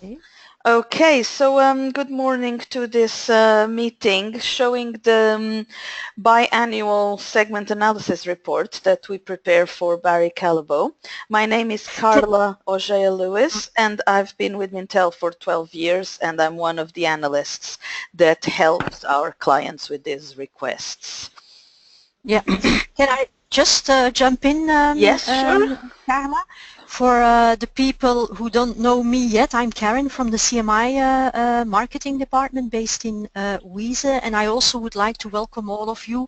Okay. Okay, so good morning to this meeting showing the biannual segment analysis report that we prepare for Barry Callebaut. My name is Can, Carla Ojea-Lewis and I've been with Mintel for 12 years and I'm one of the analysts that helps our clients with these requests. yeah. Can I just jump in, Yes, sure. Carla? For the people who don't know me yet, I'm Karen from the CMI marketing department based in Wiese, and I also would like to welcome all of you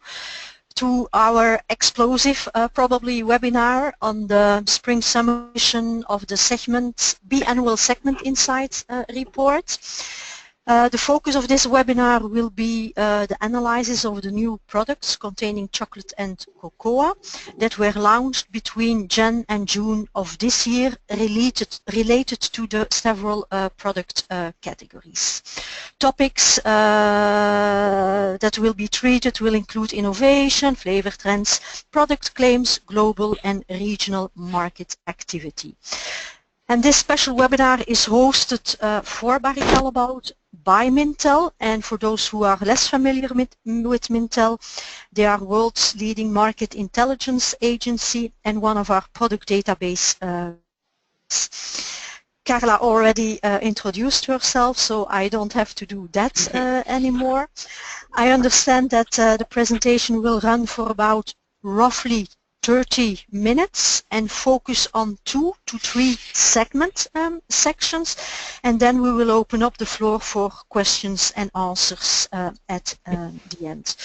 to our explosive, probably webinar on the spring-summer edition of the biannual segment insights report. The focus of this webinar will be the analysis of the new products containing chocolate and cocoa that were launched between Jan and June of this year related to the several product categories. Topics that will be treated will include innovation, flavor trends, product claims, global and regional market activity. And this special webinar is hosted for Barry Callebaut by Mintel, and for those who are less familiar with Mintel, they are world's leading market intelligence agency and one of our product database. Carla already introduced herself, so I don't have to do that anymore. I understand that the presentation will run for about roughly 30 minutes and focus on 2 to 3 segment sections, and then we will open up the floor for questions and answers at the end.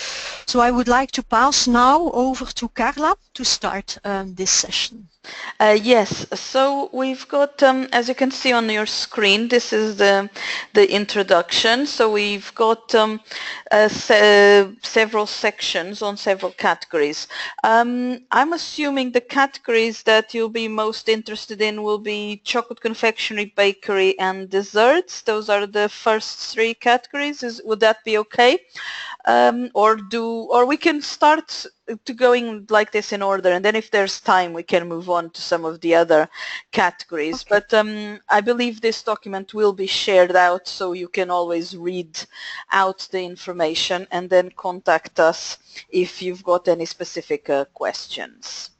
So I would like to pass now over to Carla to start this session. Yes, so we've got, as you can see on your screen, this is the introduction. So we've got several sections on several categories. I'm assuming the categories that you'll be most interested in will be chocolate, confectionery, bakery, and desserts. Those are the first 3 categories. Would that be okay? Or we can start to going like this in order, and then if there's time we can move on to some of the other categories. Okay. But I believe this document will be shared out, so you can always read out the information and then contact us if you've got any specific questions.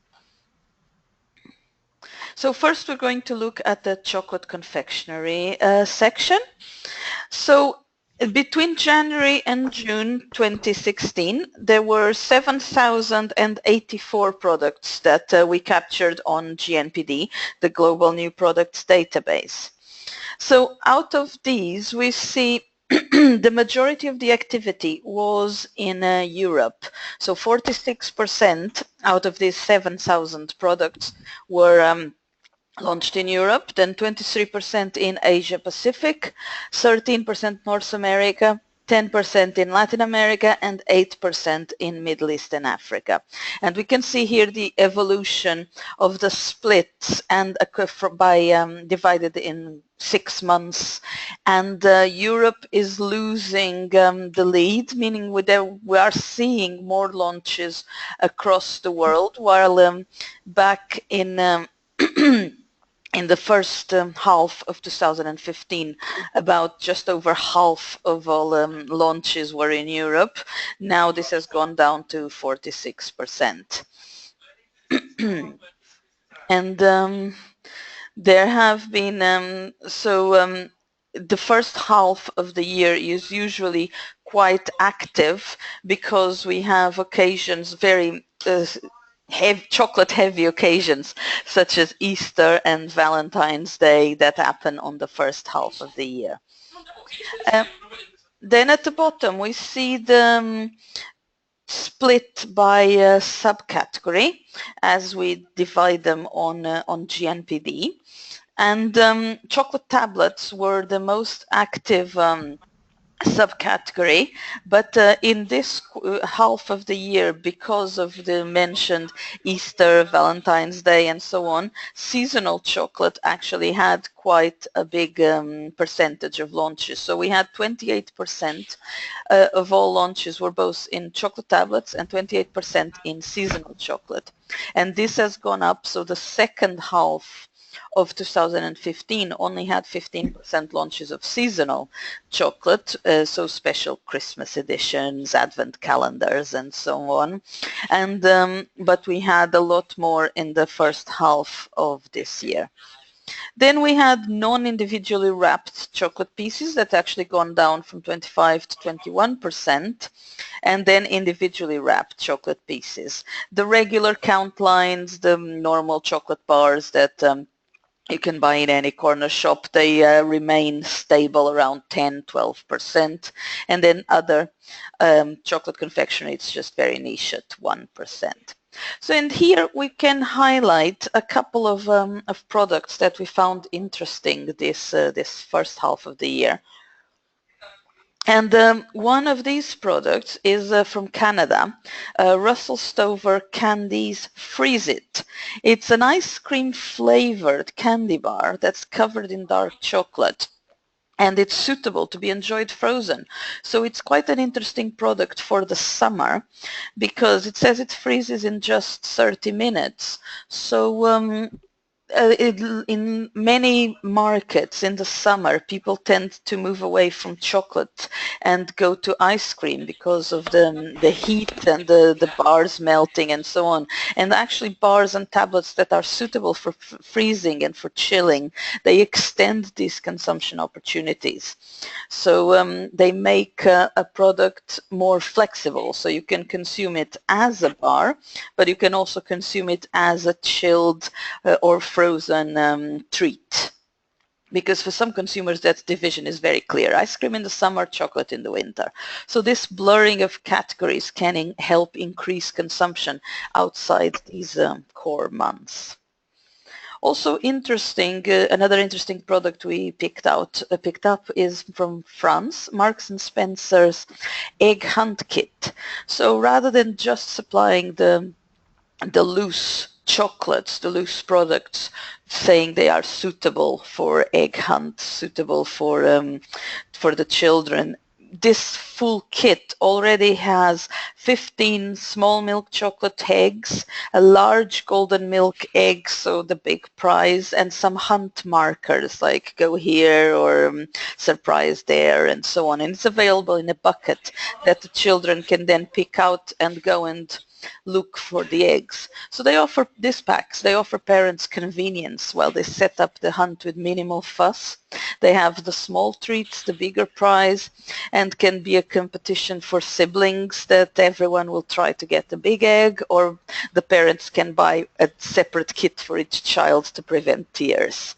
So first we're going to look at the chocolate confectionery section. So between January and June 2016, there were 7,084 products that we captured on GNPD, the Global New Products Database. So out of these, we see the majority of the activity was in Europe. So 46% out of these 7,000 products were launched in Europe, then 23% in Asia Pacific, 13% North America, 10% in Latin America, and 8% in Middle East and Africa. And we can see here the evolution of the splits and divided in 6 months. And Europe is losing the lead, meaning we are seeing more launches across the world, while back in in the first half of 2015, about just over half of all launches were in Europe. Now this has gone down to 46%. And there have been, the first half of the year is usually quite active because we have occasions, very chocolate heavy occasions such as Easter and Valentine's Day that happen on the first half of the year. Then at the bottom we see the split by subcategory as we divide them on GNPD, and chocolate tablets were the most active subcategory, but in this half of the year, because of the mentioned Easter, Valentine's Day and so on, seasonal chocolate actually had quite a big percentage of launches. So we had 28% of all launches were both in chocolate tablets and 28% in seasonal chocolate. And this has gone up, so the second half of 2015 only had 15% launches of seasonal chocolate, so special Christmas editions, advent calendars, and so on. And but we had a lot more in the first half of this year. Then we had non-individually wrapped chocolate pieces that actually gone down from 25 to 21%, and then individually wrapped chocolate pieces. The regular count lines, the normal chocolate bars that you can buy in any corner shop, they remain stable around 10-12%, and then other chocolate confectionery, it's just very niche at 1%. So in here we can highlight a couple of products that we found interesting this first half of the year. And one of these products is from Canada, Russell Stover Candies Freeze It. It's an ice cream flavored candy bar that's covered in dark chocolate, and it's suitable to be enjoyed frozen. So it's quite an interesting product for the summer because it says it freezes in just 30 minutes. So in many markets in the summer, people tend to move away from chocolate and go to ice cream because of the heat and the bars melting and so on. And actually bars and tablets that are suitable for freezing and for chilling, they extend these consumption opportunities. So they make a product more flexible, so you can consume it as a bar, but you can also consume it as a chilled or frozen treat. Because for some consumers that division is very clear. Ice cream in the summer, chocolate in the winter. So this blurring of categories can help increase consumption outside these core months. Also interesting, another interesting product we picked up is from France, Marks and Spencer's Egg Hunt Kit. So rather than just supplying the loose chocolates, the loose products, saying they are suitable for egg hunt, suitable for the children, this full kit already has 15 small milk chocolate eggs, a large golden milk egg, so the big prize, and some hunt markers like go here or surprise there and so on. And it's available in a bucket that the children can then pick out and go and look for the eggs. So they offer these packs. They offer parents convenience while they set up the hunt with minimal fuss. They have the small treats, the bigger prize, and can be a competition for siblings that everyone will try to get a big egg, or the parents can buy a separate kit for each child to prevent tears.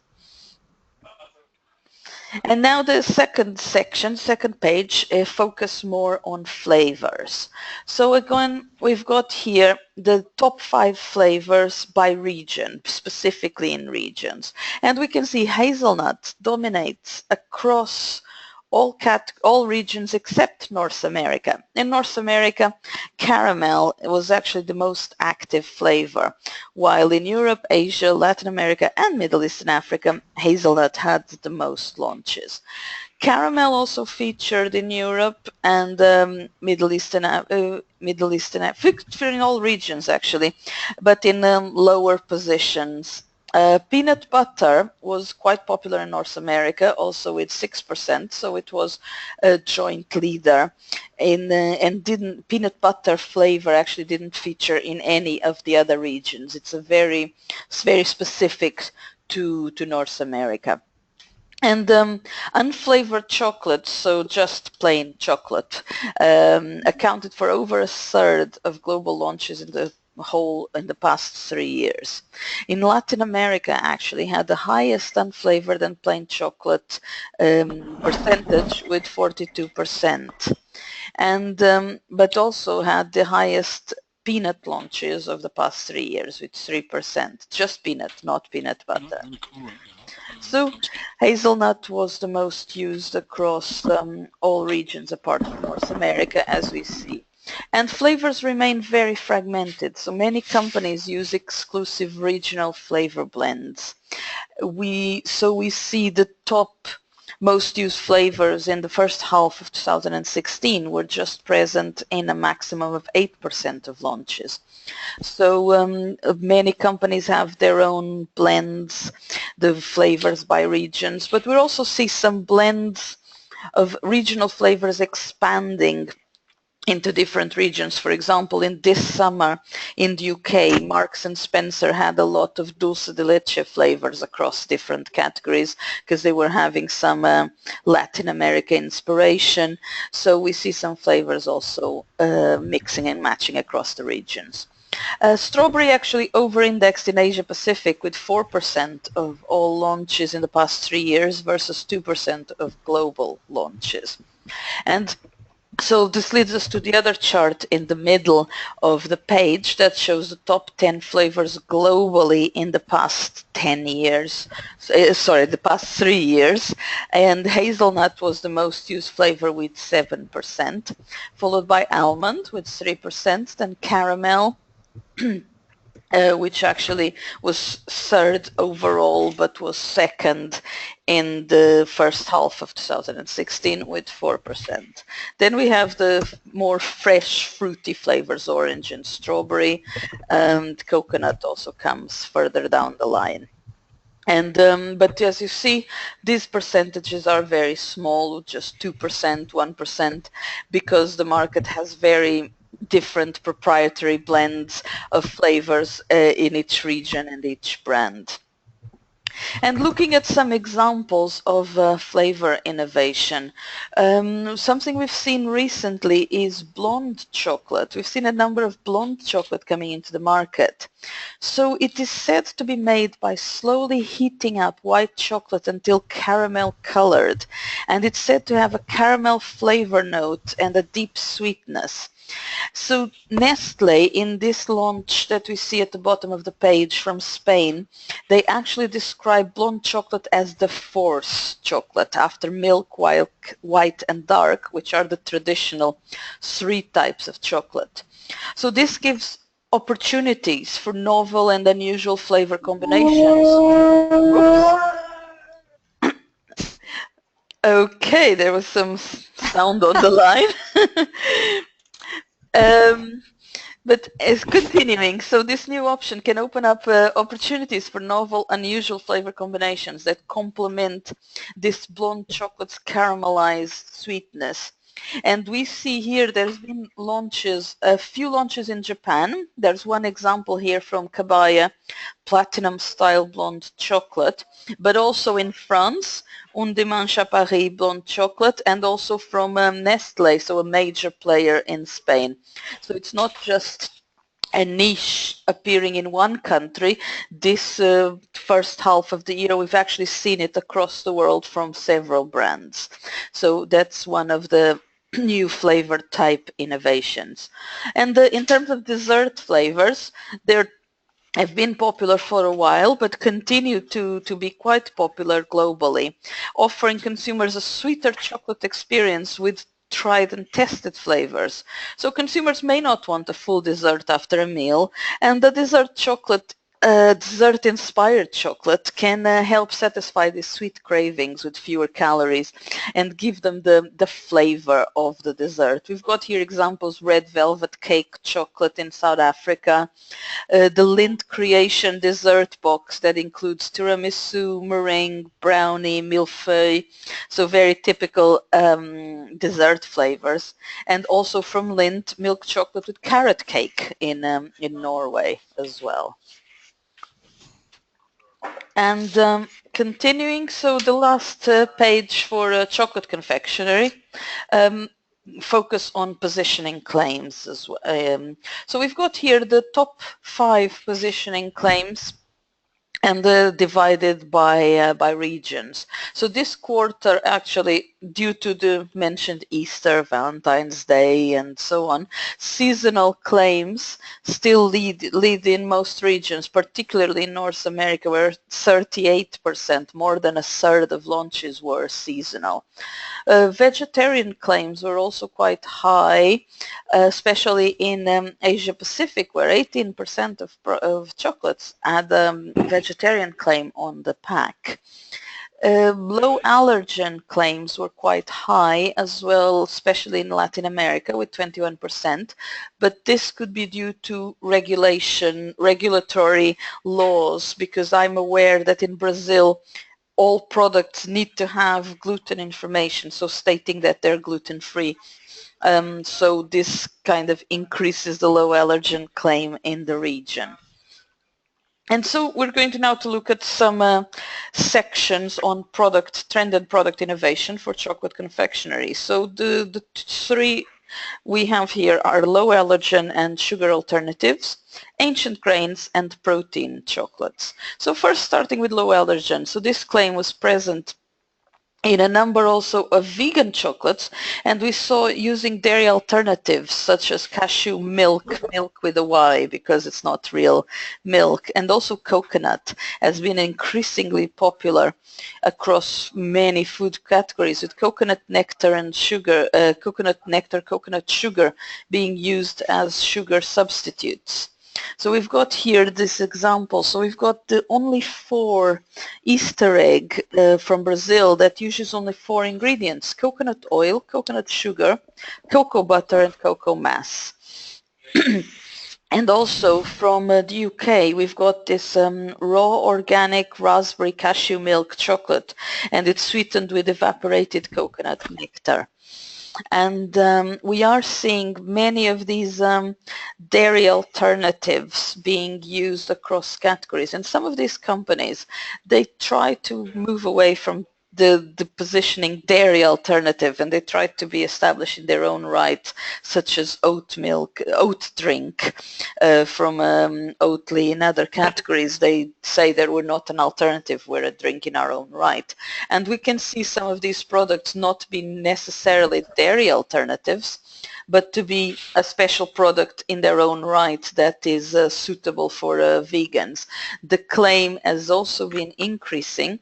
And now the second section, second page, focus more on flavors. So again, we've got here the top 5 flavors by region, specifically in regions. And we can see hazelnut dominates across all regions except North America. In North America, caramel was actually the most active flavor, while in Europe, Asia, Latin America, and Middle East and Africa, hazelnut had the most launches. Caramel also featured in Europe and Middle East and in all regions actually, but in lower positions. Peanut butter was quite popular in North America, also with 6%, so it was a joint leader. And peanut butter flavor actually didn't feature in any of the other regions. It's very specific to North America. And unflavored chocolate, so just plain chocolate, accounted for over 1/3 of global launches in the past 3 years. In Latin America, actually had the highest unflavored and plain chocolate percentage with 42%, and but also had the highest peanut launches of the past 3 years with 3%. Just peanut, not peanut butter. So hazelnut was the most used across all regions apart from North America, as we see. And flavors remain very fragmented, so many companies use exclusive regional flavor blends. So we see the top most used flavors in the first half of 2016 were just present in a maximum of 8% of launches. So many companies have their own blends, the flavors by regions, but we also see some blends of regional flavors expanding into different regions. For example, in this summer in the UK, Marks and Spencer had a lot of dulce de leche flavors across different categories because they were having some Latin America inspiration. So we see some flavors also mixing and matching across the regions. Strawberry actually over-indexed in Asia Pacific with 4% of all launches in the past 3 years versus 2% of global launches. And so this leads us to the other chart in the middle of the page that shows the top 10 flavors globally in the past 10 years, the past 3 years. And hazelnut was the most used flavor with 7%, followed by almond with 3%, then caramel, which actually was third overall but was second in the first half of 2016 with 4%. Then we have the more fresh fruity flavors, orange and strawberry, and coconut also comes further down the line. And but as you see, these percentages are very small, just 2%, 1%, because the market has very different proprietary blends of flavors in each region and each brand. And looking at some examples of flavor innovation, something we've seen recently is blonde chocolate. We've seen a number of blonde chocolate coming into the market. So it is said to be made by slowly heating up white chocolate until caramel colored, and it's said to have a caramel flavor note and a deep sweetness. So Nestle, in this launch that we see at the bottom of the page from Spain, they actually describe blonde chocolate as the fourth chocolate after milk, white and dark, which are the traditional 3 types of chocolate. So this gives opportunities for novel and unusual flavor combinations. Oops. Okay, there was some sound on the line. But as continuing, so this new option can open up opportunities for novel, unusual flavor combinations that complement this blonde chocolate's caramelized sweetness. And we see here there's been launches, a few launches in Japan. There's one example here from Kabaya, platinum style blonde chocolate, but also in France, Un Dimanche à Paris blonde chocolate, and also from Nestle, so a major player in Spain. So it's not just a niche appearing in one country. This first half of the year, we've actually seen it across the world from several brands. So that's one of the new flavor type innovations. And in terms of dessert flavors, they're have been popular for a while, but continue to be quite popular globally, offering consumers a sweeter chocolate experience with tried and tested flavors. So consumers may not want a full dessert after a meal, and the dessert-inspired chocolate can help satisfy these sweet cravings with fewer calories and give them the flavor of the dessert. We've got here examples: red velvet cake chocolate in South Africa, the Lindt Creation dessert box that includes tiramisu, meringue, brownie, millefeuille, so very typical dessert flavors, and also from Lindt, milk chocolate with carrot cake in Norway as well. And continuing, so the last page for chocolate confectionery, focus on positioning claims as well. So we've got here the top 5 positioning claims, and divided by regions. So this quarter, actually, due to the mentioned Easter, Valentine's Day, and so on, seasonal claims still lead in most regions, particularly in North America, where 38%, more than a third of launches were seasonal. Vegetarian claims were also quite high, especially in Asia Pacific, where 18% of chocolates had a vegetarian claim on the pack. Low allergen claims were quite high as well, especially in Latin America with 21%, but this could be due to regulatory laws, because I'm aware that in Brazil all products need to have gluten information, so stating that they're gluten-free. So this kind of increases the low allergen claim in the region. And so we're going to now to look at some sections on trend and product innovation for chocolate confectionery. So the three we have here are low allergen and sugar alternatives, ancient grains, and protein chocolates. So first, starting with low allergen. So this claim was present in a number also of vegan chocolates, and we saw using dairy alternatives such as cashew milk with a Y because it's not real milk, and also coconut has been increasingly popular across many food categories, with coconut nectar and sugar, coconut sugar being used as sugar substitutes. So we've got here this example. So we've got the only 4 Easter egg from Brazil that uses only 4 ingredients: coconut oil, coconut sugar, cocoa butter, and cocoa mass. And also from the UK, we've got this raw organic raspberry cashew milk chocolate, and it's sweetened with evaporated coconut nectar. And we are seeing many of these dairy alternatives being used across categories. And some of these companies, they try to move away from the positioning dairy alternative, and they try to be established in their own right, such as oat drink from Oatly. In other categories, they say that we're not an alternative, we're a drink in our own right. And we can see some of these products not being necessarily dairy alternatives, but to be a special product in their own right that is suitable for vegans. The claim has also been increasing,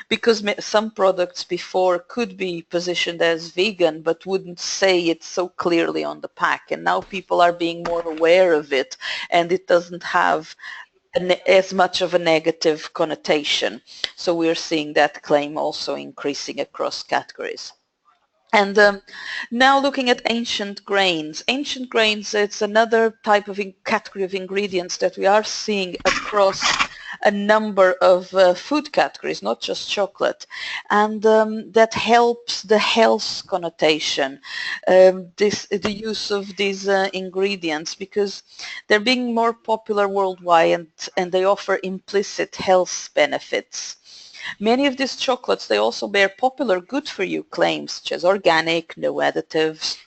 because some products before could be positioned as vegan but wouldn't say it so clearly on the pack, and now people are being more aware of it, and it doesn't have as much of a negative connotation. So we're seeing that claim also increasing across categories. And now looking at ancient grains. Ancient grains, it's another type of category of ingredients that we are seeing across a number of food categories, not just chocolate, and that helps the health connotation, the use of these ingredients, because they're being more popular worldwide, and they offer implicit health benefits. Many of these chocolates, they also bear popular good-for-you claims, such as organic, no additives,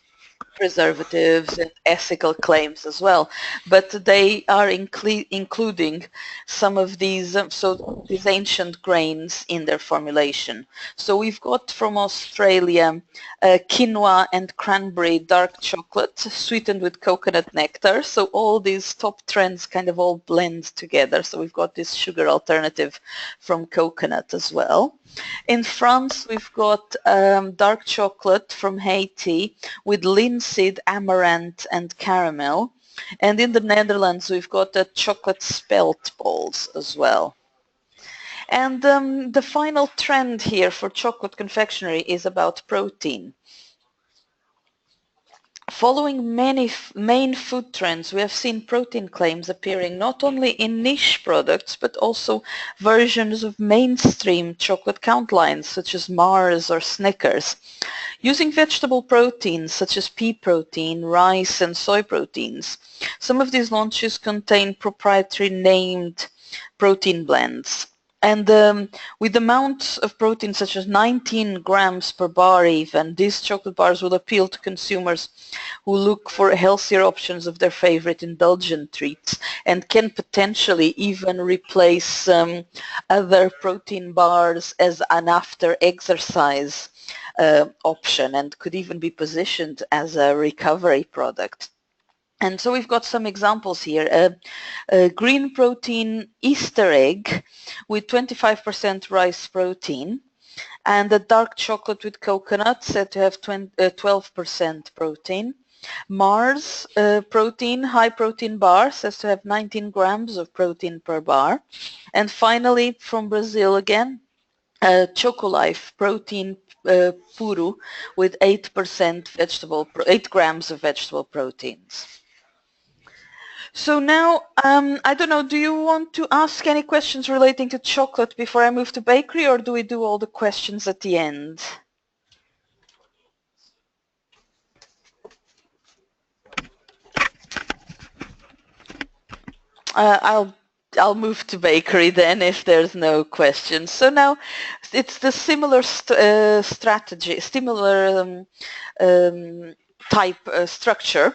preservatives, and ethical claims as well, but they are including some of these these ancient grains in their formulation. So we've got from Australia quinoa and cranberry dark chocolate sweetened with coconut nectar. So all these top trends kind of all blend together. So we've got this sugar alternative from coconut as well. In France, we've got dark chocolate from Haiti with linseed, amaranth, and caramel. And in the Netherlands, we've got the chocolate spelt balls as well. And the final trend here for chocolate confectionery is about protein. Following many main food trends, we have seen protein claims appearing not only in niche products, but also versions of mainstream chocolate count lines such as Mars or Snickers. Using vegetable proteins such as pea protein, rice, and soy proteins, some of these launches contain proprietary named protein blends. And with amounts of protein such as 19 grams per bar even, these chocolate bars will appeal to consumers who look for healthier options of their favorite indulgent treats, and can potentially even replace other protein bars as an after exercise option, and could even be positioned as a recovery product. And so we've got some examples here. A green protein Easter egg with 25% rice protein, and a dark chocolate with coconut said to have 12% protein. Mars protein, high protein bar, says to have 19 grams of protein per bar. And finally, from Brazil again, Chocolife protein puru with 8% 8 grams of vegetable proteins. So now, I don't know, do you want to ask any questions relating to chocolate before I move to bakery, or do we do all the questions at the end? I'll move to bakery then if there's no questions. So now it's the similar strategy, similar type structure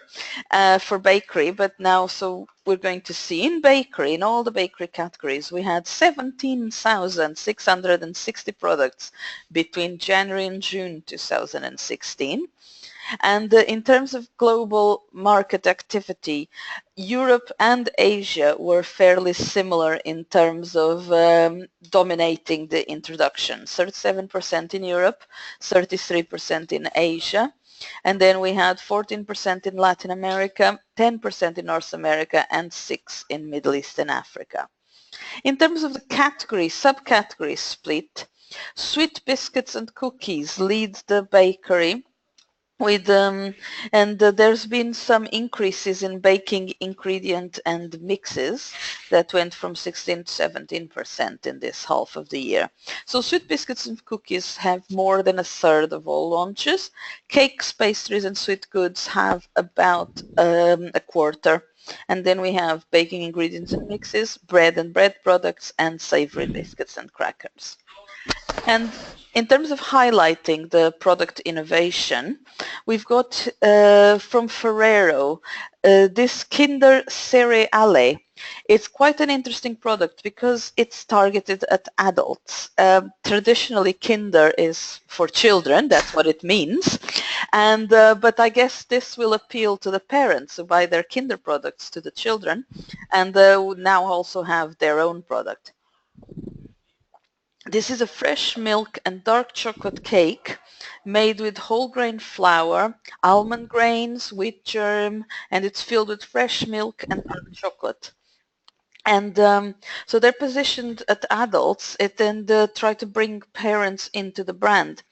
for bakery, but now so we're going to see in bakery, in all the bakery categories, we had 17,660 products between January and June 2016. And in terms of global market activity, Europe and Asia were fairly similar in terms of dominating the introduction. 37% in Europe, 33% in Asia. And then we had 14% in Latin America, 10% in North America, and 6% in Middle East and Africa. In terms of the category, subcategory split, sweet biscuits and cookies lead the bakery with there's been some increases in baking ingredient and mixes that went from 16 to 17% in this half of the year. So sweet biscuits and cookies have more than a third of all launches. Cakes, pastries and sweet goods have about a quarter. And then we have baking ingredients and mixes, bread and bread products, and savory biscuits and crackers. And in terms of highlighting the product innovation, we've got from Ferrero this Kinder Cereale. It's quite an interesting product because it's targeted at adults. Traditionally, Kinder is for children, that's what it means. And but I guess this will appeal to the parents who buy their Kinder products to the children and now also have their own product. This is a fresh milk and dark chocolate cake made with whole grain flour, almond grains, wheat germ, and it's filled with fresh milk and dark chocolate. And so they're positioned at adults and try to bring parents into the brand.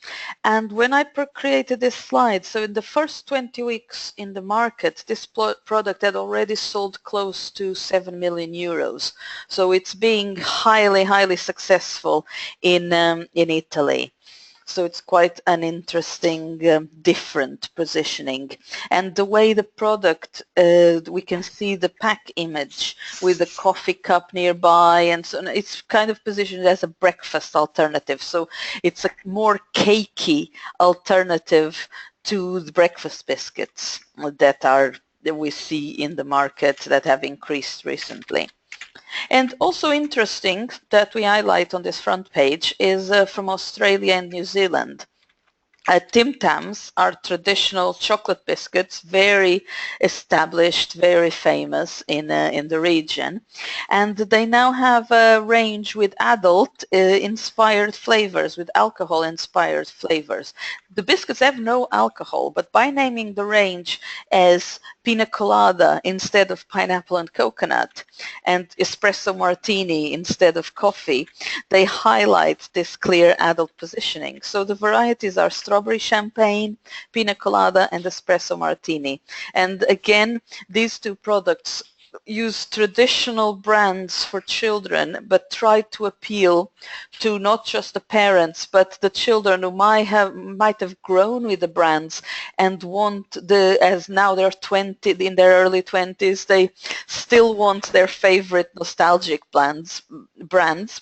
And when I created this slide, so in the first 20 weeks in the market, this product had already sold close to 7 million euros. So it's being highly, highly successful in Italy. So it's quite an interesting, different positioning. And the way the product, we can see the pack image with the coffee cup nearby, and so it's kind of positioned as a breakfast alternative. So it's a more cakey alternative to the breakfast biscuits that we see in the market that have increased recently. And also interesting that we highlight on this front page is from Australia and New Zealand. Tim Tams are traditional chocolate biscuits, very established, very famous in the region. And they now have a range with adult-inspired flavors, with alcohol-inspired flavors. The biscuits have no alcohol, but by naming the range as pina colada instead of pineapple and coconut, and espresso martini instead of coffee, they highlight this clear adult positioning. So the varieties are strawberry champagne, pina colada, and espresso martini. And again, these two products use traditional brands for children, but try to appeal to not just the parents, but the children who might have grown with the brands and want as now they're 20, in their early 20s, they still want their favorite nostalgic brands,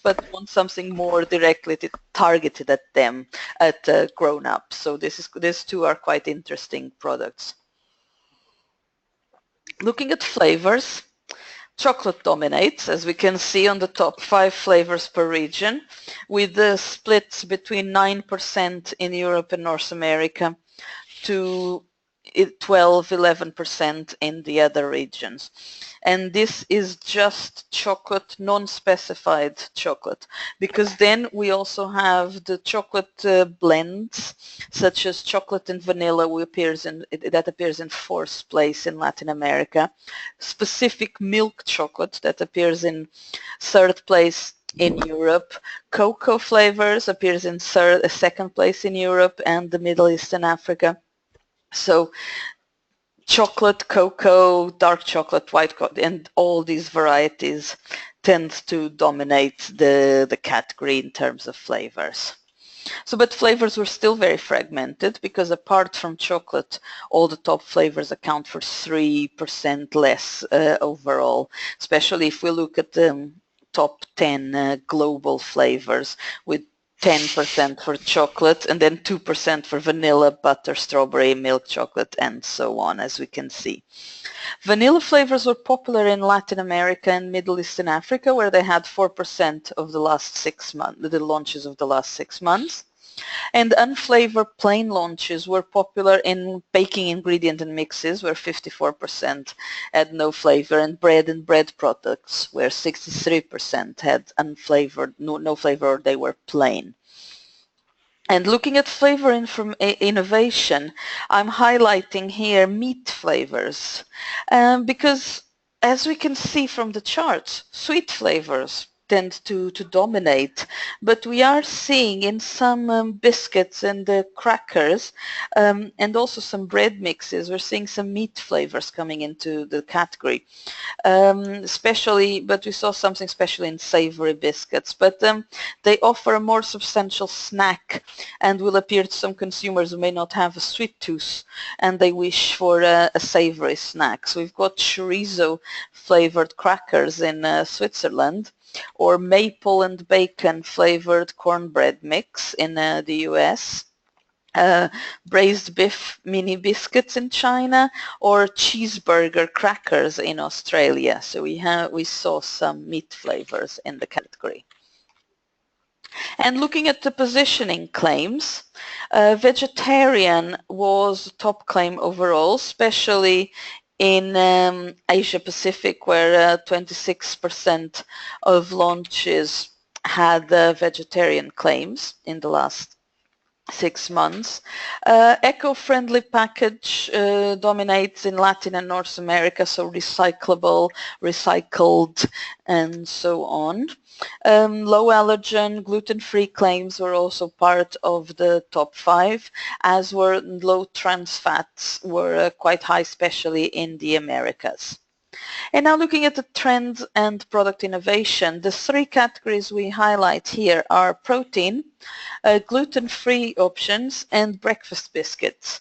but want something more directly targeted at them, at grown-ups. So these two are quite interesting products. Looking at flavors, chocolate dominates, as we can see on the top 5 flavors per region, with the splits between 9% in Europe and North America to 12-11% in the other regions. And this is just chocolate, non-specified chocolate, because then we also have the chocolate blends, such as chocolate and vanilla that appears in 4th place in Latin America, specific milk chocolate that appears in 3rd place in Europe. Cocoa flavors appears in second place in Europe and the Middle East and Africa. So chocolate, cocoa, dark chocolate, white chocolate, and all these varieties tend to dominate the category in terms of flavors. So, but flavors were still very fragmented because apart from chocolate, all the top flavors account for 3% less overall, especially if we look at the top 10 global flavors with 10% for chocolate and then 2% for vanilla, butter, strawberry, milk chocolate, and so on, as we can see. Vanilla flavors were popular in Latin America and Middle East and Africa, where they had 4% of the last 6 months, the launches of the last 6 months. And unflavored plain launches were popular in baking ingredient and mixes, where 54% had no flavor, and bread products, where 63% had unflavored, no flavor, or they were plain. And looking at flavor innovation, I'm highlighting here meat flavors because, as we can see from the charts, sweet flavors tend to dominate, but we are seeing in some biscuits and crackers and also some bread mixes, we're seeing some meat flavors coming into the category. Especially, but we saw something special in savory biscuits, but they offer a more substantial snack and will appeal to some consumers who may not have a sweet tooth and they wish for a savory snack. So we've got chorizo flavored crackers in Switzerland, or maple and bacon flavored cornbread mix in the US. Braised beef mini biscuits in China, or cheeseburger crackers in Australia. So we saw some meat flavors in the category. And looking at the positioning claims, vegetarian was the top claim overall, especially in Asia Pacific, where 26% of launches had vegetarian claims in the last 6 months. Eco-friendly package dominates in Latin and North America, so recyclable, recycled, and so on. Low allergen, gluten-free claims were also part of the top 5, as were low trans fats were quite high, especially in the Americas. And now looking at the trends and product innovation, the 3 categories we highlight here are protein, gluten-free options, and breakfast biscuits.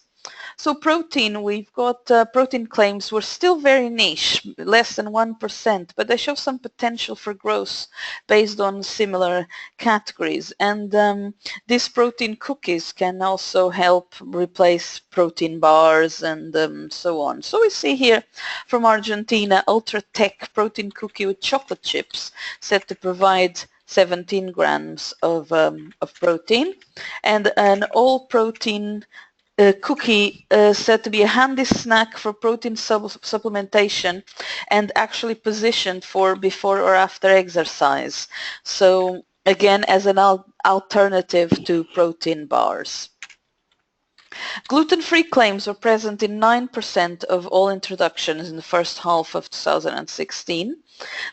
So protein, we've got protein claims were still very niche, less than 1%, but they show some potential for growth based on similar categories. And these protein cookies can also help replace protein bars and so on. So we see here from Argentina, Ultra Tech protein cookie with chocolate chips set to provide 17 grams of protein, and an all-protein cookie said to be a handy snack for protein supplementation and actually positioned for before or after exercise. So again, as an alternative to protein bars. Gluten-free claims were present in 9% of all introductions in the first half of 2016.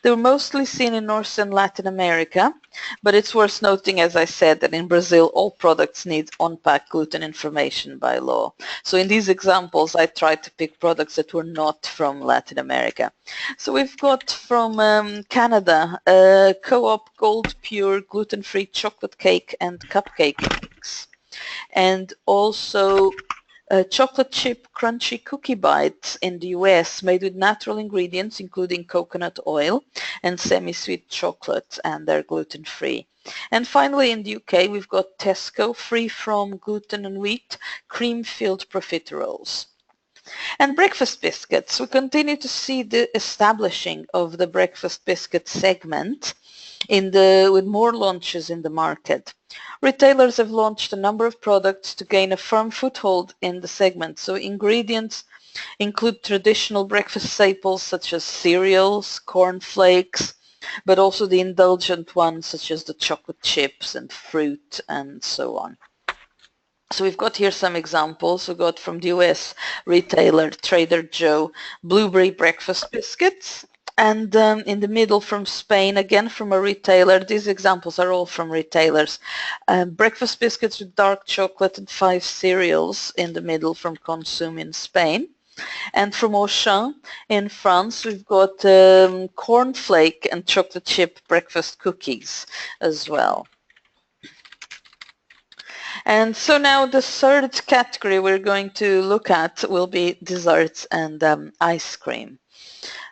They were mostly seen in North and Latin America, but it's worth noting, as I said, that in Brazil all products need on-pack gluten information by law. So in these examples I tried to pick products that were not from Latin America. So we've got from Canada, Co-op Gold Pure gluten-free chocolate cake and cupcake mix, and also chocolate chip crunchy cookie bites in the US made with natural ingredients including coconut oil and semi-sweet chocolate, and they're gluten-free. And finally in the UK we've got Tesco free from gluten and wheat cream-filled profiteroles. And breakfast biscuits, we continue to see the establishing of the breakfast biscuit segment with more launches in the market. Retailers have launched a number of products to gain a firm foothold in the segment. So ingredients include traditional breakfast staples such as cereals, cornflakes, but also the indulgent ones such as the chocolate chips and fruit and so on. So we've got here some examples. We've got from the US retailer Trader Joe blueberry breakfast biscuits, And in the middle from Spain, again from a retailer. These examples are all from retailers. Breakfast biscuits with dark chocolate and 5 cereals in the middle from Consum in Spain. And from Auchan in France, we've got cornflake and chocolate chip breakfast cookies as well. And so now the third category we're going to look at will be desserts and ice cream.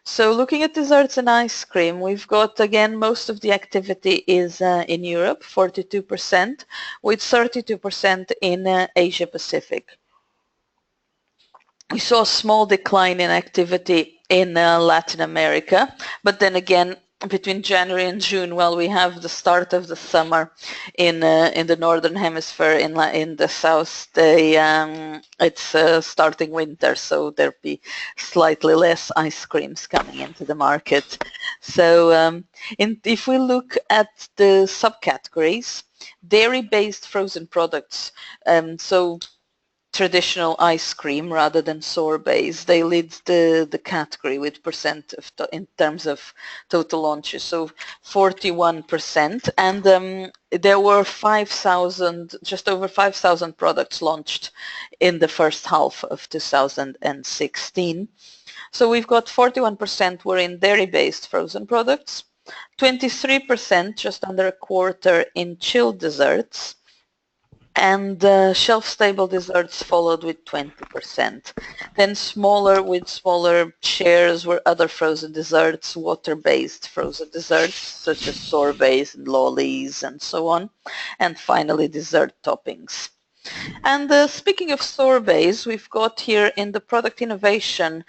So looking at desserts and ice cream, we've got, again, most of the activity is in Europe, 42%, with 32% in Asia Pacific. We saw a small decline in activity in Latin America, but then again, between January and June, well, we have the start of the summer in the northern hemisphere. In the south, it's starting winter, so there'll be slightly less ice creams coming into the market. So if we look at the subcategories, dairy-based frozen products, so traditional ice cream rather than sorbets, they lead the category with percent of in terms of total launches, so 41%, and there were just over 5,000 products launched in the first half of 2016. So we've got 41% were in dairy-based frozen products, 23%, just under a quarter, in chilled desserts, and shelf-stable desserts followed with 20%. Then with smaller shares were other frozen desserts, water-based frozen desserts such as sorbets and lollies and so on, and finally dessert toppings. And speaking of sorbets, we've got here in the product innovation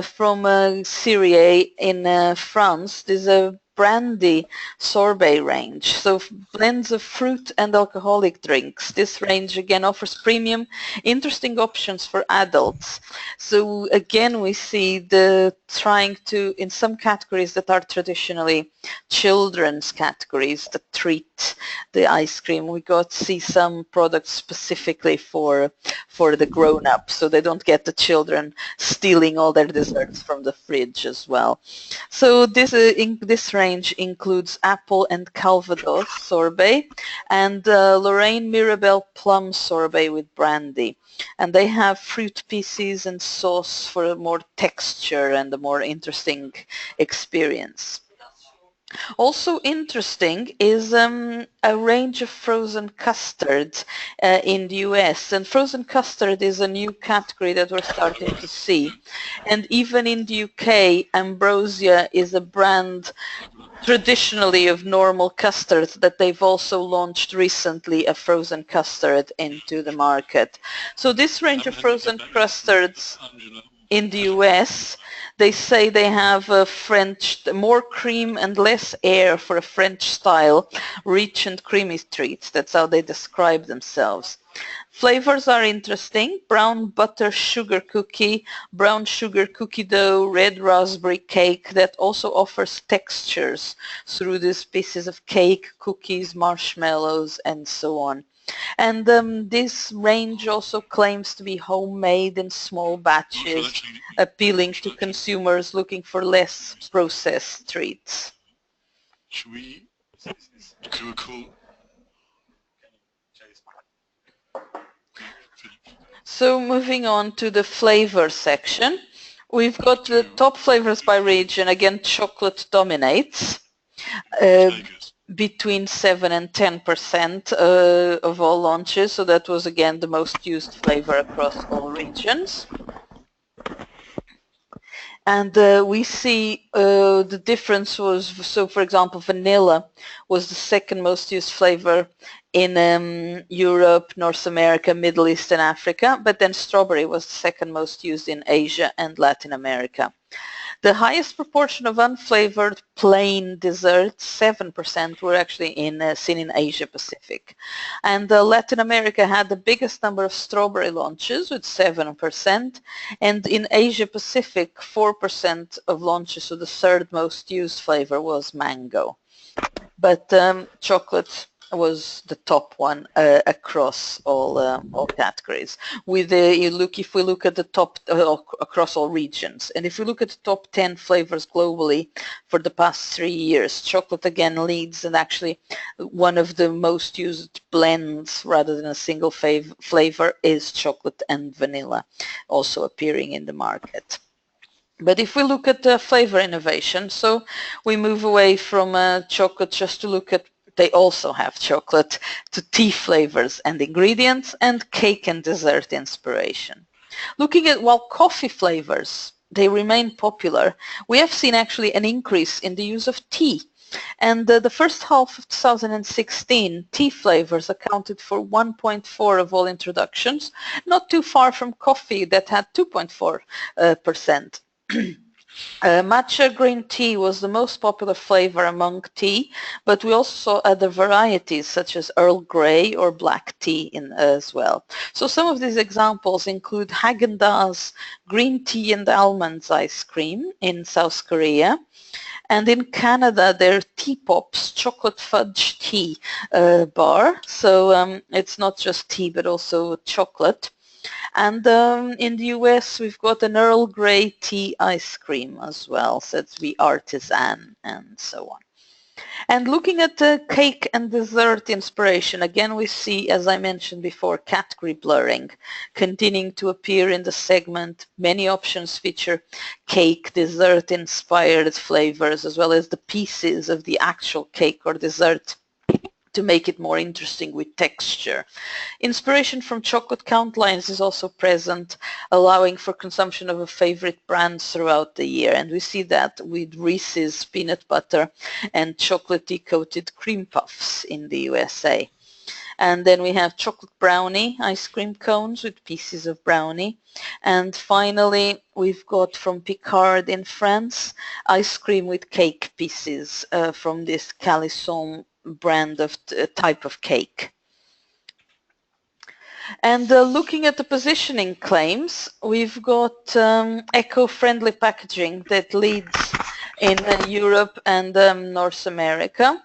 from Syria in France, there's a brandy sorbet range, so blends of fruit and alcoholic drinks. This range again offers premium, interesting options for adults. So again, we see the trying to, in some categories that are traditionally children's categories that treat the ice cream, we got to see some products specifically for the grown-ups, so they don't get the children stealing all their desserts from the fridge as well. So this range includes apple and Calvados sorbet and Lorraine Mirabelle plum sorbet with brandy. And they have fruit pieces and sauce for a more texture and a more interesting experience. Also interesting is a range of frozen custards in the US, and frozen custard is a new category that we're starting to see. And even in the UK, Ambrosia is a brand traditionally of normal custards that they've also launched recently a frozen custard into the market. So this range of frozen custards in the US, they say they have a more cream and less air for a French style, rich and creamy treats. That's how they describe themselves. Flavors are interesting: brown butter sugar cookie, brown sugar cookie dough, red raspberry cake that also offers textures through these pieces of cake, cookies, marshmallows, and so on. And this range also claims to be homemade in small batches, appealing to consumers looking for less processed treats. Should we do a call? So moving on to the flavor section, we've got the top flavors by region. Again, chocolate dominates. Between 7 and 10% of all launches, so that was again the most used flavor across all regions. And we see the difference was, so for example, vanilla was the second most used flavor in Europe, North America, Middle East and Africa, but then strawberry was the second most used in Asia and Latin America. The highest proportion of unflavored plain desserts, 7%, were actually seen in Asia Pacific. And Latin America had the biggest number of strawberry launches with 7%, and in Asia Pacific 4% of launches, so the third most used flavor was mango. But chocolate was the top one across all categories. With if we look at the top across all regions, and if we look at the top 10 flavors globally for the past 3 years, chocolate again leads, and actually one of the most used blends rather than a single flavor is chocolate and vanilla, also appearing in the market. But if we look at the flavor innovation, so we move away from chocolate just to look at, they also have chocolate, to tea flavors and ingredients, and cake and dessert inspiration. Looking at while coffee flavors, they remain popular, we have seen actually an increase in the use of tea. And the first half of 2016, tea flavors accounted for 1.4 of all introductions, not too far from coffee that had 2.4%. Matcha green tea was the most popular flavor among tea, but we also saw other varieties such as Earl Grey or black tea as well. So some of these examples include Haagen-Dazs green tea and almonds ice cream in South Korea. And in Canada, there are Tea Pops chocolate fudge tea bar. So it's not just tea, but also chocolate. And in the US, we've got an Earl Grey tea ice cream as well, so it's the artisan and so on. And looking at the cake and dessert inspiration, again we see, as I mentioned before, category blurring continuing to appear in the segment. Many options feature cake, dessert inspired flavors, as well as the pieces of the actual cake or dessert to make it more interesting with texture. Inspiration from chocolate count lines is also present, allowing for consumption of a favorite brands throughout the year. And we see that with Reese's peanut butter and chocolatey coated cream puffs in the USA. And then we have chocolate brownie ice cream cones with pieces of brownie. And finally, we've got from Picard in France, ice cream with cake pieces from this Calisson brand of type of cake. And looking at the positioning claims, we've got eco-friendly packaging that leads in Europe and North America.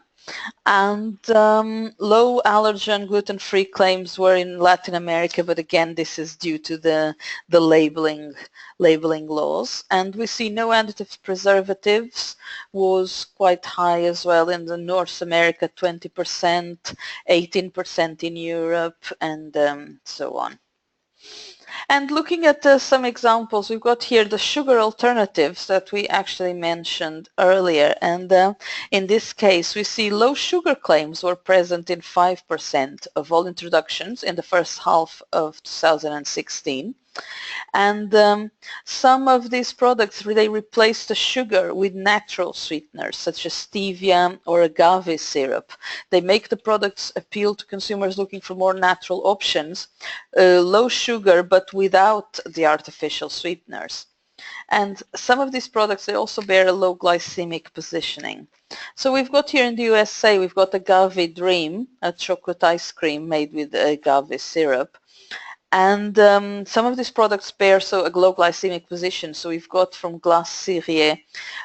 And low allergen gluten-free claims were in Latin America, but again this is due to the labeling laws. And we see no additives preservatives was quite high as well in the North America, 20%, 18% in Europe, and so on. And looking at some examples, we've got here the sugar alternatives that we actually mentioned earlier. And in this case, we see low sugar claims were present in 5% of all introductions in the first half of 2016. And some of these products, they replace the sugar with natural sweeteners such as stevia or agave syrup. They make the products appeal to consumers looking for more natural options, low sugar but without the artificial sweeteners. And some of these products, they also bear a low glycemic positioning. So we've got here in the USA, we've got Agave Dream, a chocolate ice cream made with agave syrup. And some of these products bear a low glycemic position. So we've got from Glace Syrier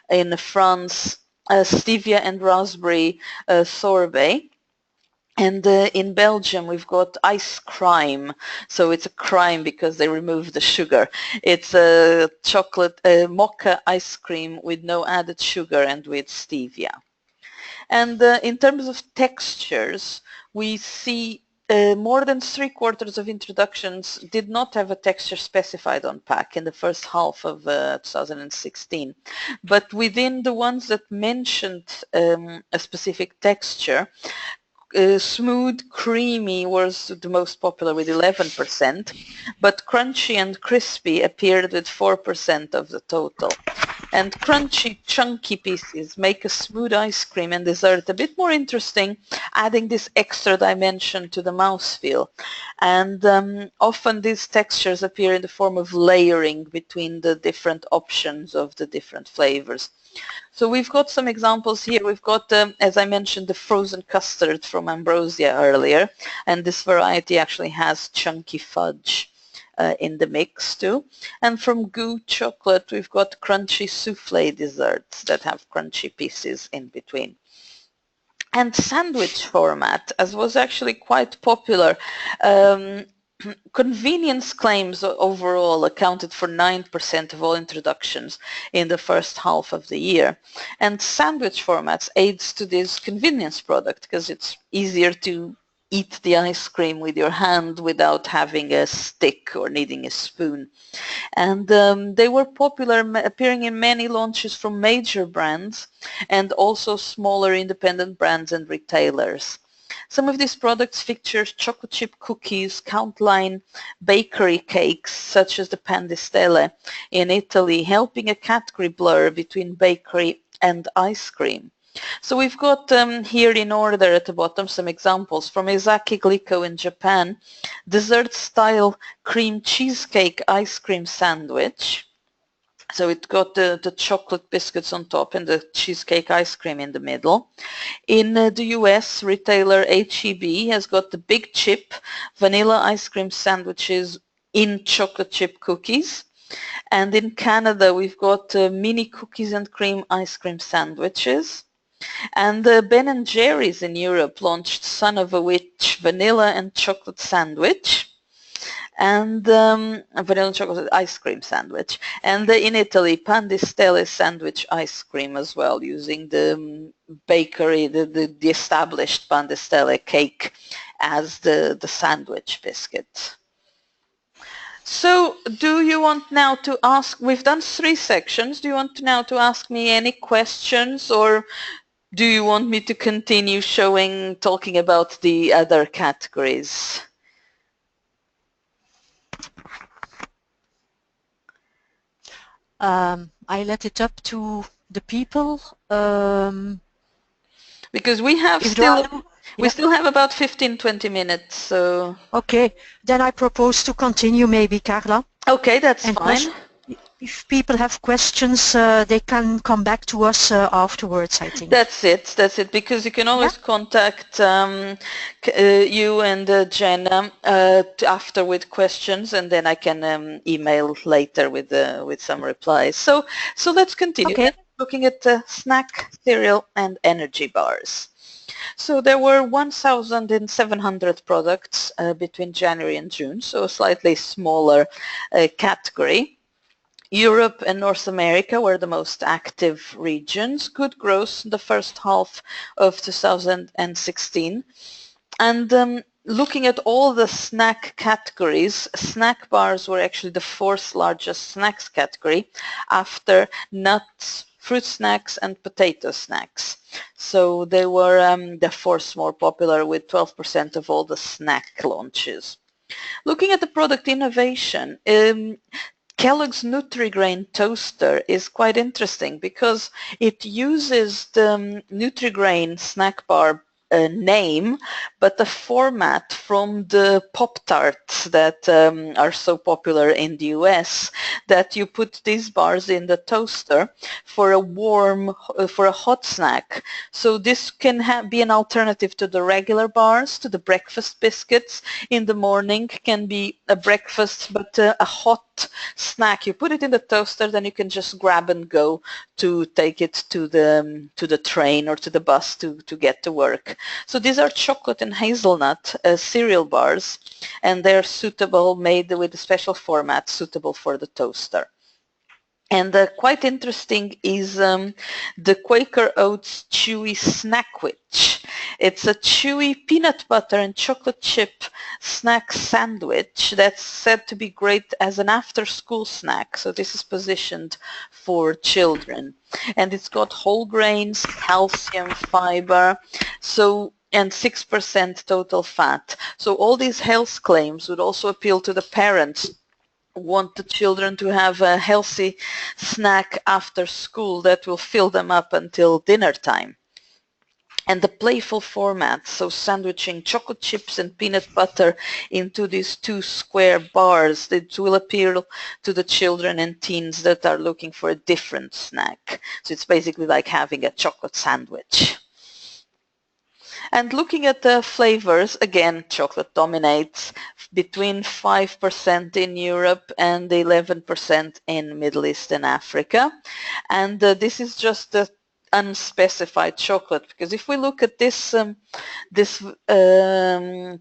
in France, stevia and raspberry sorbet. And in Belgium, we've got ice crime. So it's a crime because they remove the sugar. It's a chocolate mocha ice cream with no added sugar and with stevia. And in terms of textures, we see more than 3/4 of introductions did not have a texture specified on pack in the first half of 2016. But within the ones that mentioned a specific texture, smooth, creamy was the most popular with 11%, but crunchy and crispy appeared with 4% of the total. And crunchy, chunky pieces make a smooth ice cream and dessert a bit more interesting, adding this extra dimension to the mouthfeel. And often these textures appear in the form of layering between the different options of the different flavors. So we've got some examples here. We've got, as I mentioned, the frozen custard from Ambrosia earlier, and this variety actually has chunky fudge in the mix too. And from Goo Chocolate, we've got crunchy souffle desserts that have crunchy pieces in between. And sandwich format, as was actually quite popular. Convenience claims overall accounted for 9% of all introductions in the first half of the year. And sandwich formats aids to this convenience product because it's easier to eat the ice cream with your hand without having a stick or needing a spoon. And they were popular, appearing in many launches from major brands and also smaller independent brands and retailers. Some of these products feature chocolate chip cookies, Countline bakery cakes such as the Pan di Stelle in Italy, helping a category blur between bakery and ice cream. So we've got here in order at the bottom some examples from Ezaki Glico in Japan, dessert-style cream cheesecake ice cream sandwich. So it got the chocolate biscuits on top and the cheesecake ice cream in the middle. In the US, retailer H-E-B has got the big chip vanilla ice cream sandwiches in chocolate chip cookies. And in Canada, we've got mini cookies and cream ice cream sandwiches. And Ben & Jerry's in Europe launched Son of a Witch vanilla and chocolate sandwich and a vanilla chocolate ice cream sandwich. And in Italy, Pan di Stelle sandwich ice cream as well, using the bakery, the established Pan di Stelle cake as the sandwich biscuit. So do you want now to ask, we've done 3 sections, do you want now to ask me any questions, or do you want me to continue talking about the other categories? I let it up to the people. Because we have still have about 15-20 minutes, so... Okay, then I propose to continue maybe, Carla. Okay, that's fine. If people have questions, they can come back to us afterwards, I think. That's it, because you can always contact you and Jenna after with questions, and then I can email later with some replies. So let's continue. Okay. Looking at snack, cereal, and energy bars. So there were 1,700 products between January and June, so a slightly smaller category. Europe and North America were the most active regions. Good growth in the first half of 2016. And looking at all the snack categories, snack bars were actually the 4th largest snacks category after nuts, fruit snacks and potato snacks. So they were the 4th more popular with 12% of all the snack launches. Looking at the product innovation, Kellogg's Nutri-Grain toaster is quite interesting because it uses the Nutri-Grain snack bar name, but the format from the Pop-Tarts that are so popular in the US, that you put these bars in the toaster for a hot snack. So this can be an alternative to the regular bars, to the breakfast biscuits in the morning, can be a breakfast, but a hot snack. You put it in the toaster, then you can just grab and go to take it to the train or to the bus to get to work. So these are chocolate and hazelnut cereal bars, and they're suitable, made with a special format suitable for the toaster. And quite interesting is the Quaker Oats Chewy Snackwich. It's a chewy peanut butter and chocolate chip snack sandwich that's said to be great as an after-school snack. So this is positioned for children. And it's got whole grains, calcium, fiber, and 6% total fat. So all these health claims would also appeal to the parents want the children to have a healthy snack after school that will fill them up until dinner time. And the playful format, so sandwiching chocolate chips and peanut butter into these 2 square bars, that will appeal to the children and teens that are looking for a different snack. So it's basically like having a chocolate sandwich. And looking at the flavors, again, chocolate dominates, between 5% in Europe and 11% in Middle East and Africa. And this is just unspecified chocolate, because if we look at this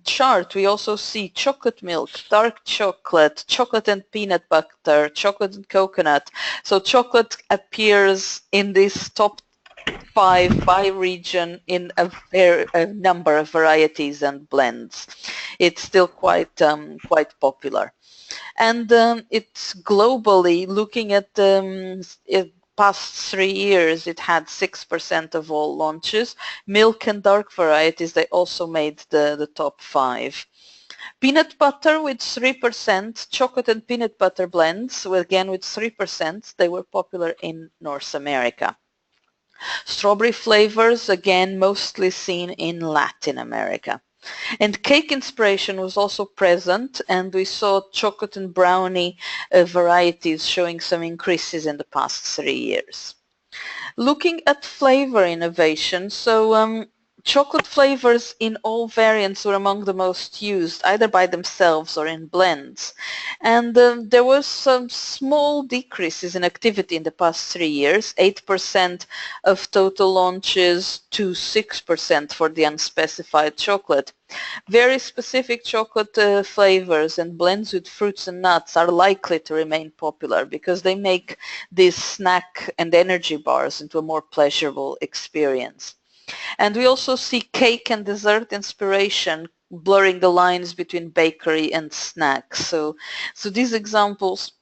chart, we also see chocolate milk, dark chocolate, chocolate and peanut butter, chocolate and coconut. So chocolate appears in this top 5 by region in a number of varieties and blends. It's still quite popular. And it's globally, looking at past 3 years, it had 6% of all launches. Milk and dark varieties, they also made the top 5. Peanut butter with 3%, chocolate and peanut butter blends, again with 3%, they were popular in North America. Strawberry flavors, again, mostly seen in Latin America. And cake inspiration was also present, and we saw chocolate and brownie varieties showing some increases in the past 3 years. Looking at flavor innovation, so chocolate flavors in all variants were among the most used, either by themselves or in blends. And there was some small decreases in activity in the past 3 years, 8% of total launches to 6% for the unspecified chocolate. Very specific chocolate flavors and blends with fruits and nuts are likely to remain popular because they make these snack and energy bars into a more pleasurable experience. And we also see cake and dessert inspiration blurring the lines between bakery and snacks. So these examples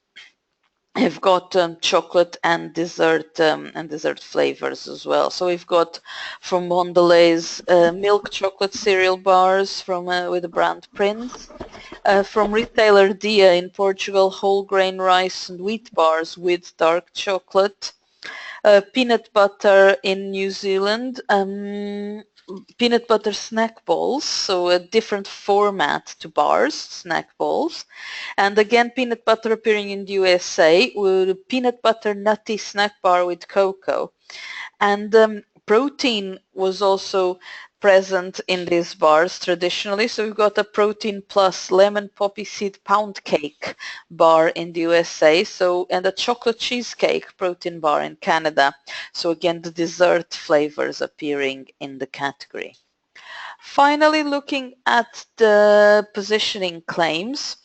have got chocolate and dessert flavors as well. So we've got from Mondelez milk chocolate cereal bars from with the brand Prince. From retailer Dia in Portugal, whole grain rice and wheat bars with dark chocolate. Peanut butter in New Zealand, peanut butter snack balls, so a different format to bars, snack balls. And again, peanut butter appearing in the USA with a peanut butter nutty snack bar with cocoa. And protein was also present in these bars traditionally. So we've got a protein plus lemon poppy seed pound cake bar in the USA, and a chocolate cheesecake protein bar in Canada. So again, the dessert flavors appearing in the category. Finally, looking at the positioning claims,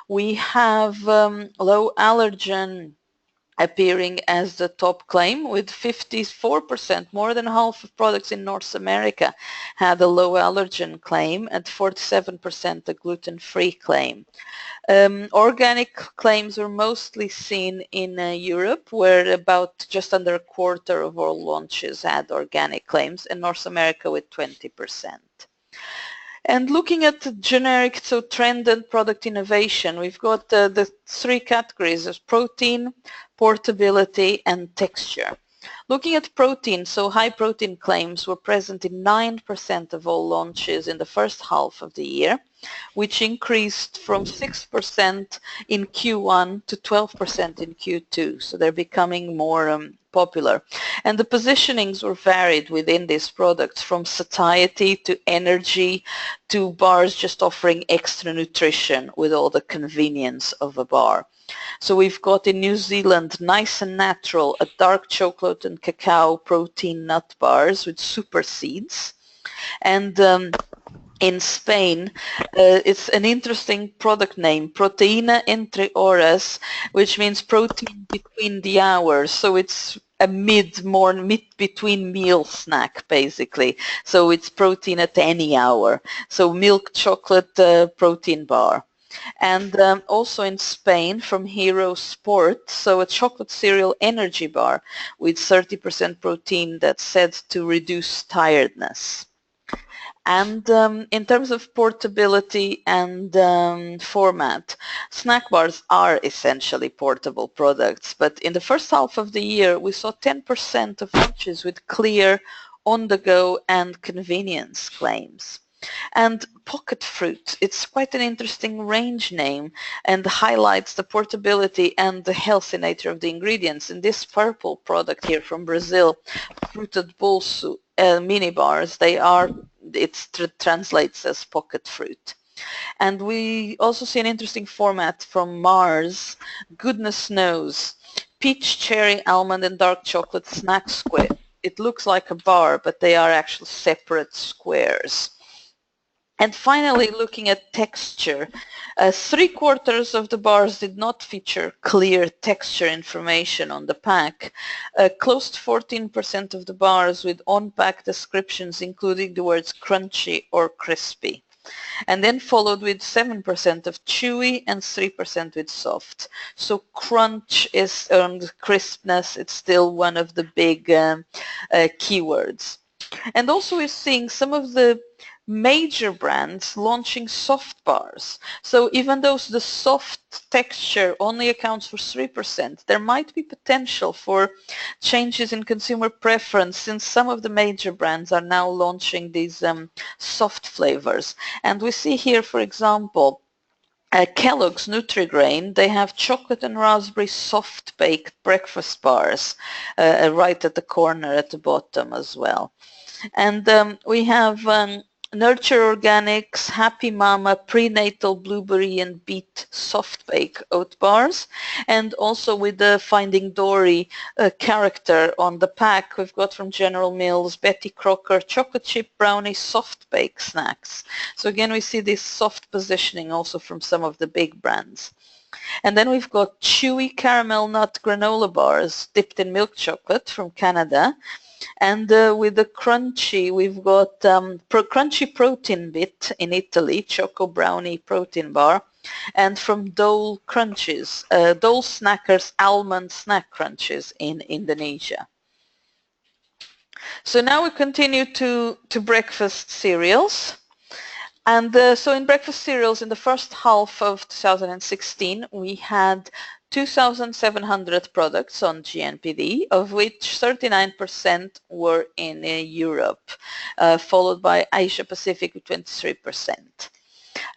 we have low allergen appearing as the top claim with 54%, more than half of products in North America had a low allergen claim and 47% a gluten-free claim. Organic claims were mostly seen in Europe, where about just under a quarter of all launches had organic claims, and North America with 20%. And looking at the generic, so trend and product innovation, we've got the 3 categories of protein, portability, and texture. Looking at protein, so high protein claims were present in 9% of all launches in the first half of the year, which increased from 6% in Q1 to 12% in Q2. So they're becoming more popular. And the positionings were varied within these products, from satiety to energy to bars just offering extra nutrition with all the convenience of a bar. So we've got in New Zealand Nice and Natural, a dark chocolate and cacao protein nut bars with super seeds. And in Spain, it's an interesting product name, Proteína entre horas, which means protein between the hours. So it's a mid-between meal snack, basically. So it's protein at any hour. So milk chocolate protein bar. And also in Spain from Hero Sport, so a chocolate cereal energy bar with 30% protein that's said to reduce tiredness. And in terms of portability and format, snack bars are essentially portable products, but in the first half of the year we saw 10% of launches with clear on-the-go and convenience claims. And pocket fruit, it's quite an interesting range name and highlights the portability and the healthy nature of the ingredients. In this purple product here from Brazil, fruited bolso mini bars, it translates as pocket fruit. And we also see an interesting format from Mars, Goodness Knows, peach, cherry, almond and dark chocolate snack square it looks like a bar, but they are actually separate squares. And finally, looking at texture, 3/4 of the bars did not feature clear texture information on the pack. Close to 14% of the bars with on-pack descriptions including the words crunchy or crispy. And then followed with 7% of chewy and 3% with soft. So crunch is, and crispness, it's still one of the big keywords. And also we're seeing some of the major brands launching soft bars. So even though the soft texture only accounts for 3%, there might be potential for changes in consumer preference since some of the major brands are now launching these soft flavors. And we see here, for example, Kellogg's Nutri-Grain, they have chocolate and raspberry soft baked breakfast bars right at the corner at the bottom as well. And we have Nurture Organics, Happy Mama, Prenatal Blueberry and Beet Soft Bake Oat Bars. And also with the Finding Dory character on the pack, we've got from General Mills, Betty Crocker, Chocolate Chip Brownie Soft Bake Snacks. So again, we see this soft positioning also from some of the big brands. And then we've got Chewy Caramel Nut Granola Bars dipped in milk chocolate from Canada. And with the crunchy, we've got Crunchy Protein Bit in Italy, Choco Brownie Protein Bar, and from Dole Crunches, Dole Snackers Almond Snack Crunches in Indonesia. So now we continue to breakfast cereals. And so in breakfast cereals in the first half of 2016, we had 2,700 products on GNPD, of which 39% were in Europe, followed by Asia Pacific with 23%.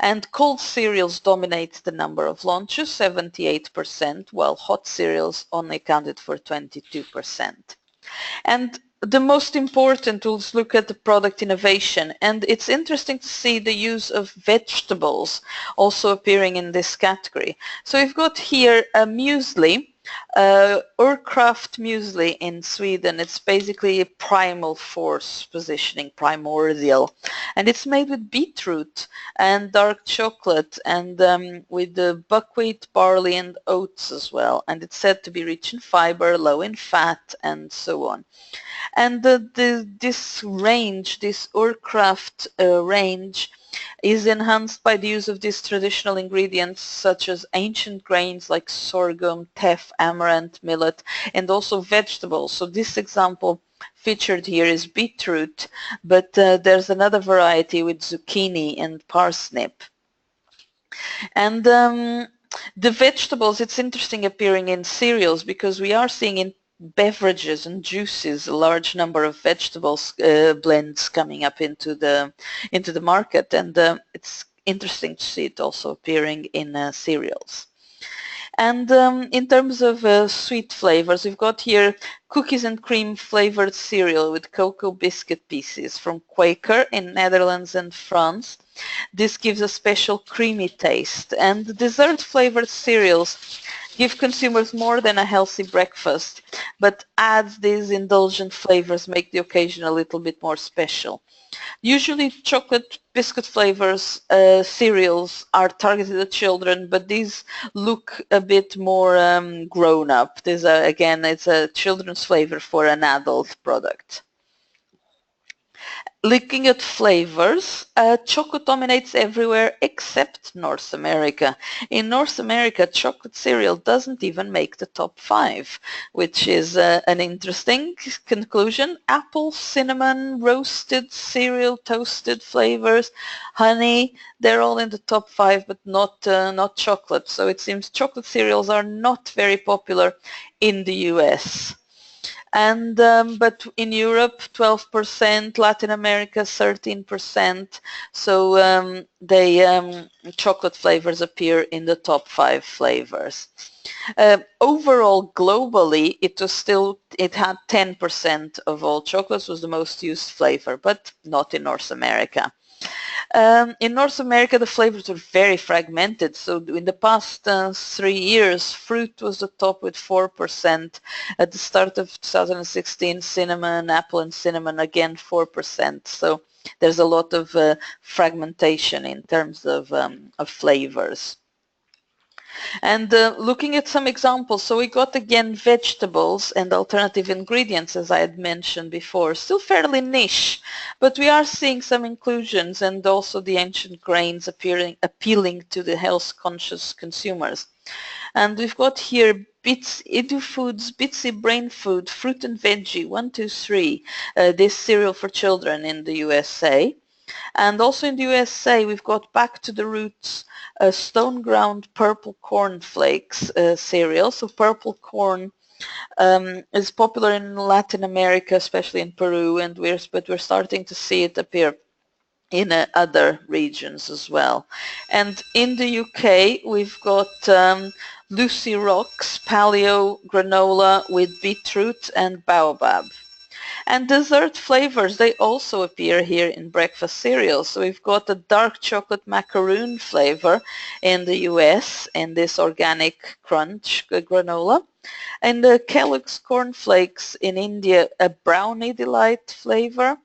And cold cereals dominate the number of launches, 78%, while hot cereals only accounted for 22%. And the most important, we'll look at the product innovation, and it's interesting to see the use of vegetables also appearing in this category. So we've got here a muesli, Urkraft muesli in Sweden. It's basically a primal force positioning, primordial, and it's made with beetroot and dark chocolate and with the buckwheat, barley and oats as well, and it's said to be rich in fiber, low in fat and so on. And this range, this Urkraft range, is enhanced by the use of these traditional ingredients such as ancient grains like sorghum, teff, amaranth, millet, and also vegetables. So this example featured here is beetroot, but there's another variety with zucchini and parsnip. And the vegetables, it's interesting appearing in cereals because we are seeing in beverages and juices a large number of vegetables blends coming up into the market, and it's interesting to see it also appearing in cereals. And in terms of sweet flavors, we've got here cookies and cream flavored cereal with cocoa biscuit pieces from Quaker in Netherlands and France. This gives a special creamy taste, and dessert flavored cereals give consumers more than a healthy breakfast, but adds these indulgent flavors make the occasion a little bit more special. Usually chocolate biscuit flavors cereals are targeted at children, but these look a bit more grown up. There's again, it's a children's flavor for an adult product. Looking at flavors, chocolate dominates everywhere except North America. In North America, chocolate cereal doesn't even make the top 5, which is an interesting conclusion. Apple, cinnamon, roasted cereal, toasted flavors, honey, they're all in the top 5, but not chocolate. So it seems chocolate cereals are not very popular in the US. And but in Europe 12%, Latin America 13%, so chocolate flavors appear in the top 5 flavors. Overall, globally, it had 10% of all chocolates was the most used flavor, but not in North America. In North America, the flavors were very fragmented. So in the past 3 years, fruit was the top with 4%. At the start of 2016, cinnamon, apple and cinnamon, again 4%. So there's a lot of fragmentation in terms of flavors. And looking at some examples, so we got again vegetables and alternative ingredients, as I had mentioned before, still fairly niche, but we are seeing some inclusions and also the ancient grains appealing to the health-conscious consumers. And we've got here Edu Foods, Bitsy Brain Food, Fruit and Veggie, 123, this cereal for children in the USA. And also in the USA, we've got Back to the Roots, stone ground purple corn flakes cereal. So purple corn is popular in Latin America, especially in Peru, and we're starting to see it appear in other regions as well. And in the UK, we've got Lucy Rocks paleo granola with beetroot and baobab. And dessert flavors, they also appear here in breakfast cereals. So we've got a dark chocolate macaroon flavor in the US in this organic crunch granola. And the Kellogg's cornflakes in India, a brownie delight flavor.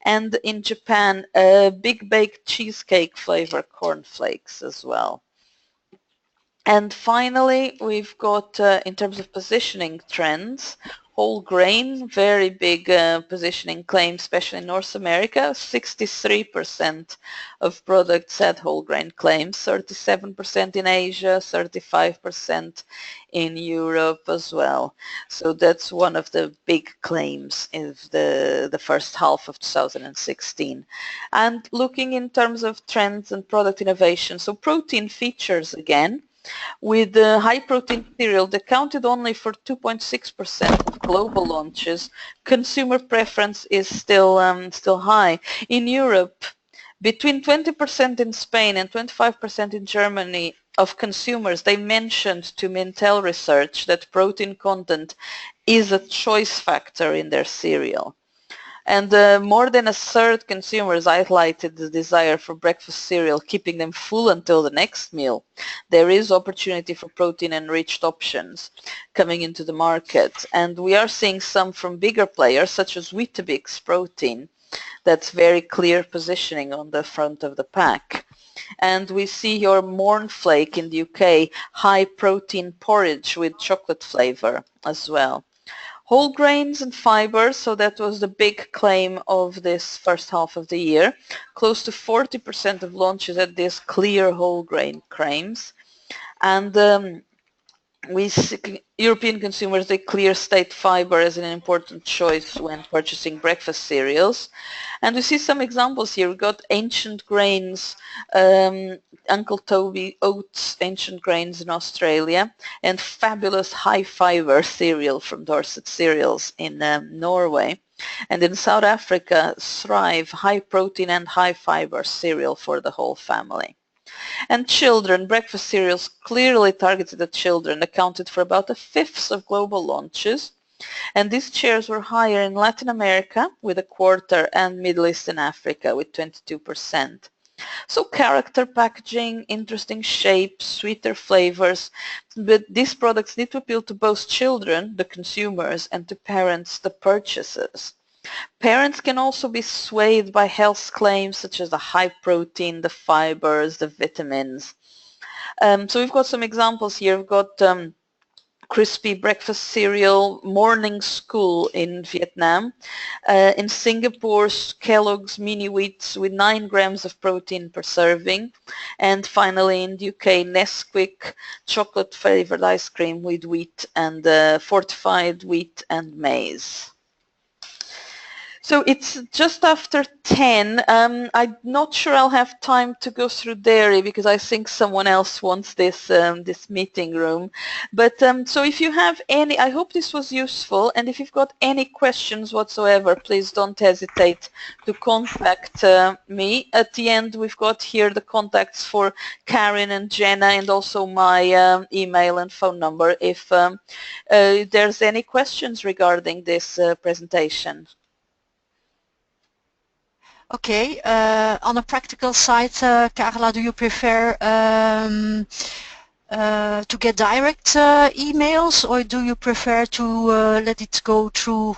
And in Japan, a big baked cheesecake flavor cornflakes as well. And finally, we've got, in terms of positioning trends, whole grain, very big positioning claim, especially in North America. 63% of products had whole grain claims, 37% in Asia, 35% in Europe as well. So that's one of the big claims of the first half of 2016. And looking in terms of trends and product innovation, so protein features again. With the high protein cereal, they counted only for 2.6% of global launches. Consumer preference is still high. In Europe, between 20% in Spain and 25% in Germany of consumers, they mentioned to Mintel research that protein content is a choice factor in their cereal. And more than a third consumers highlighted the desire for breakfast cereal, keeping them full until the next meal. There is opportunity for protein-enriched options coming into the market. And we are seeing some from bigger players, such as Weetabix protein. That's very clear positioning on the front of the pack. And we see your Mornflake in the UK, high protein porridge with chocolate flavor as well. Whole grains and fibers, so that was the big claim of this first half of the year. Close to 40% of launches had these clear whole grain claims. And we see European consumers, they clear state fiber as an important choice when purchasing breakfast cereals. And we see some examples here. We've got Ancient Grains, Uncle Toby Oats, Ancient Grains in Australia, and Fabulous High Fiber cereal from Dorset Cereals in Norway. And in South Africa, Thrive, high protein and high fiber cereal for the whole family. And children, breakfast cereals clearly targeted at children, accounted for about a fifth of global launches. And these shares were higher in Latin America with a quarter and Middle East and Africa with 22%. So character packaging, interesting shapes, sweeter flavors, but these products need to appeal to both children, the consumers, and to parents, the purchasers. Parents can also be swayed by health claims such as the high protein, the fibers, the vitamins. So we've got some examples here. We've got crispy breakfast cereal, morning school in Vietnam. In Singapore, Kellogg's mini wheats with 9 grams of protein per serving. And finally in the UK, Nesquik chocolate flavored ice cream with wheat and fortified wheat and maize. So it's just after 10. I'm not sure I'll have time to go through dairy because I think someone else wants this this meeting room. But so if you have any, I hope this was useful. And if you've got any questions whatsoever, please don't hesitate to contact me. At the end, we've got here the contacts for Karen and Jenna and also my email and phone number if there's any questions regarding this presentation. Okay, on a practical side, Carla, do you prefer to get direct emails, or do you prefer to let it go through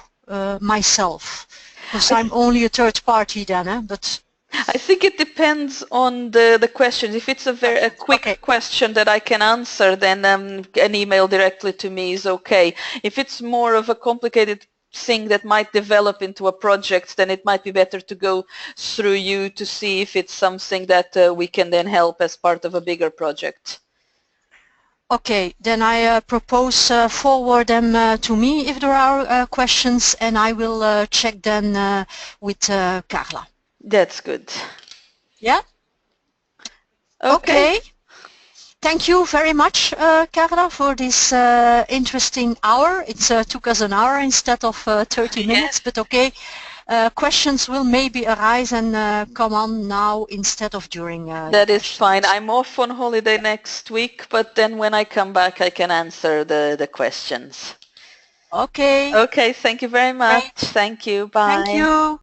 myself? Because I'm only a third party then, but... I think it depends on the question. If it's a quick Okay. question that I can answer, then an email directly to me is okay. If it's more of a complicated thing that might develop into a project, then it might be better to go through you to see if it's something that we can then help as part of a bigger project. Okay, then I propose forward them to me if there are questions, and I will check then with Carla. That's good. Yeah? Okay. Thank you very much, Carla, for this interesting hour. It took us an hour instead of 30 minutes, but okay. Questions will maybe arise and come on now instead of during That is fine. I'm off on holiday next week, but then when I come back I can answer the questions. Okay. Okay, thank you very much. Great. Thank you. Bye. Thank you.